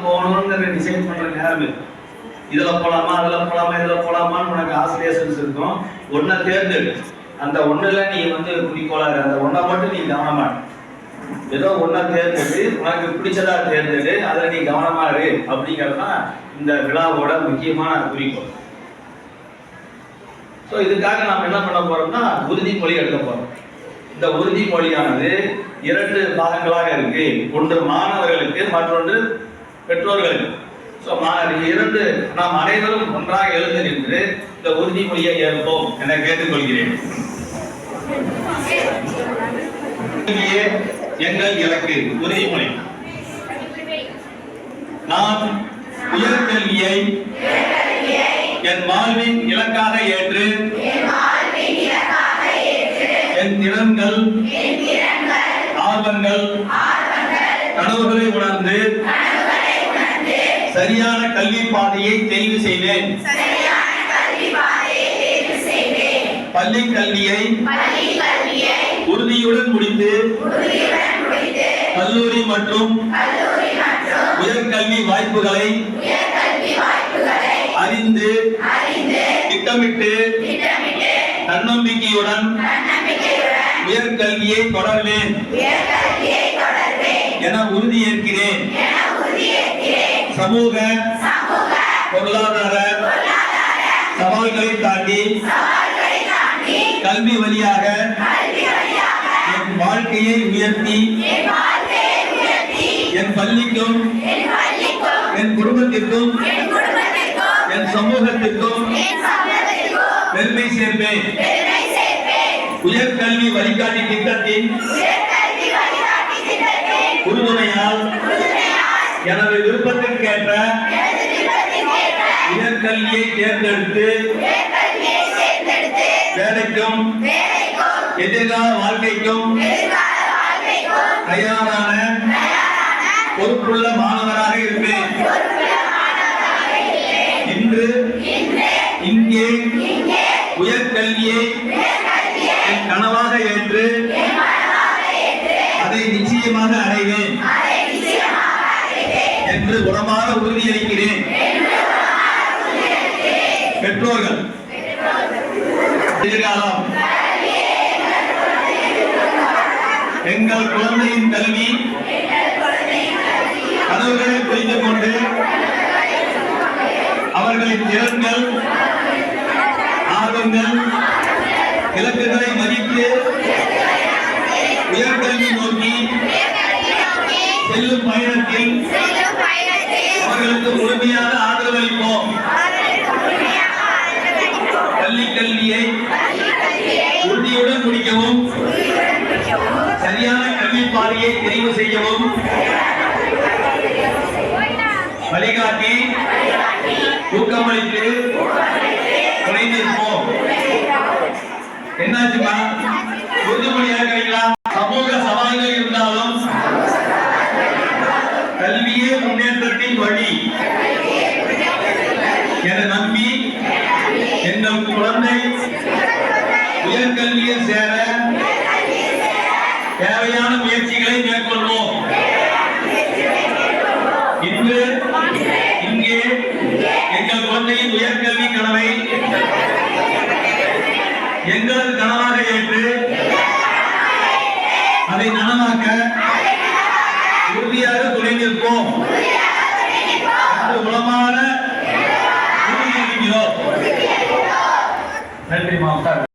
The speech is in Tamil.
போகணுங்கிற டிசைட் பண்ற நேரம் இதுல போலாமா அதுல போலாமா இதுல போலாமான்னு உனக்கு ஆசிரியேஷன்ஸ் இருக்கும். ஒன்றை தேர்ந்தெடு. அந்த ஒண்ணுல நீ குறிக்கோளா அந்த ஒன்றை மட்டும் நீ கவனமா ஏதோ ஒன்றை தேர்ந்தெடு, உனக்கு பிடிச்சதா தேர்ந்தெடு, அதுல நீ கவனமா இரு அப்படிங்கிறது தான் இந்த விழாவோட முக்கியமான குறிக்கோள். ஸோ இதுக்காக நாம் என்ன பண்ண போறோம்னா உறுதிமொழி எடுக்க போறோம். இந்த உறுதிமொழியானது 2 பாகங்களாக இருக்கு. ஒன்று மாணவர்களுக்கு, மற்றொன்று பெற்றோர்களுக்கு. ஸோ 2 நாம் அனைவரும் ஒன்றாக எழுந்து நின்று இந்த உறுதிமொழியை ஏற்போம் என கேட்டுக்கொள்கிறேன். எங்கள் இலக்கு உறுதிமொழி. நான் உயர்கல்வியை என் வாழ்வின் இலக்காக ஏற்று என் திறன்கள், ஆர்வங்கள், கனவுகளை உணர்ந்து சரியான கல்வி பாதையை தெரிவு செய்வேன். பள்ளி கல்வியை உறுதியுடன் முடித்து கல்லூரி மற்றும் உயர்கல்வி வாய்ப்புகளை அறிந்து திட்டமிட்டு தன்னம்பிக்கையுடன் உயர்கல்வியை தொடர்வேன் என உறுதியேற்கிறேன். சமூக பொருளாதார சவால்களை தாண்டி கல்வி வழியாக என் வாழ்க்கையை உயர்த்தி என் பள்ளிக்கும் என் குடும்பத்திற்கும் என் சமூகத்திற்கும் பெருமை சேர்ப்பேன். உயர்கல்வி வழிகாட்டி திட்டத்தின் உறுதுணையால் எனது விருப்பத்திற்கேற்ற உயர்கல்வியை தேர்ந்தெடுத்து வேலைக்கும் எதிர்கால வாழ்க்கைக்கும் தயாரான பொறுப்புள்ள மாணவராக இருப்பேன். இன்று இங்கே உயர்கல்வியை என் கனவாக ஏற்று அதை நிச்சயமாக அடைவேன் என்று உரமாக உறுதியளிக்கிறேன். பெற்றோர்கள் எதிர்காலம் எங்கள் குழந்தையின் கல்வி கனவுகளை புரிந்து கொண்டு அவர்களின் திறன்கள், ஆர்வங்கள், இலக்குகளை மதித்து உயர்கல்வி நோக்கி செல்லும் பயணத்தில் அவர்களுக்கு முழுமையான ஆதரவு அளிப்போம். பள்ளி கல்வியை உறுதியுடன் முடிக்கவும் சரியான கல்வி பாதையை தெரிவு செய்யவும் வழிகாட்டி ஊக்கமளித்து துணை நிற்போம். என்னாச்சுமா உறுதிமொழியா இருக்கிறீங்களா? சமூக சவால்கள் இருந்தாலும் கல்வியே முன்னேற்றத்தின் வழி என நம்பி எங்கள் குழந்தை உயர்கல்வியில் சேர தேவையான முயற்சிகளை மேற்கொள்வோம். இன்று இங்கே எங்கள் குழந்தையின் உயர்கல்வி கனவை எங்களது கனவாக ஏற்று அதை நனவாக்க உறுதியாக துணை நிற்போம் என்று உளமான உறுதியளிக்கிறோம். நன்றி மாஸ்டர்.